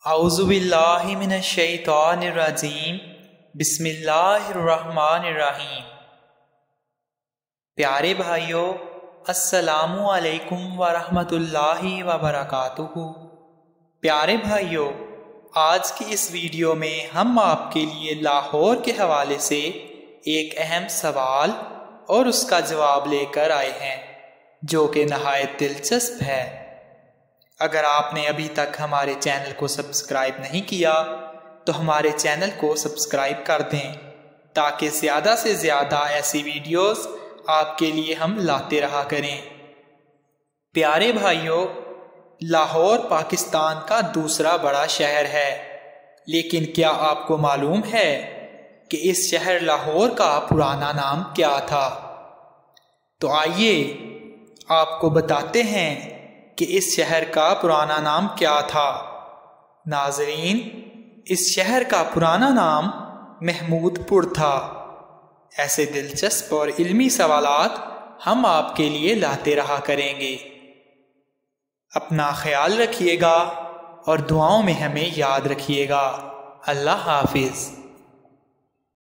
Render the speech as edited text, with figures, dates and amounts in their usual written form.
اعوذ باللہ من الشیطان الرجیم بسم اللہ الرحمن الرحیم۔ پیارے بھائیوں، السلام علیکم ورحمۃ اللہ وبرکاتہ۔ پیارے بھائیوں، آج کی اس ویڈیو میں ہم آپ کے لیے لاہور کے حوالے سے ایک اہم سوال اور اس کا جواب لے کر آئے ہیں جو کہ نہایت دلچسپ ہے۔ اگر آپ نے ابھی تک ہمارے چینل کو سبسکرائب نہیں کیا تو ہمارے چینل کو سبسکرائب کر دیں تاکہ زیادہ سے زیادہ ایسی ویڈیوز آپ کے لیے ہم لاتے رہا کریں۔ پیارے بھائیوں، لاہور پاکستان کا دوسرا بڑا شہر ہے، لیکن کیا آپ کو معلوم ہے کہ اس شہر لاہور کا پرانا نام کیا تھا؟ تو آئیے آپ کو بتاتے ہیں کہ اس شہر کا پرانا نام کیا تھا۔ ناظرین، اس شہر کا پرانا نام محمود پور تھا۔ ایسے دلچسپ اور علمی سوالات ہم آپ کے لیے لاتے رہا کریں گے۔ اپنا خیال رکھیے گا اور دعاؤں میں ہمیں یاد رکھیے گا۔ اللہ حافظ۔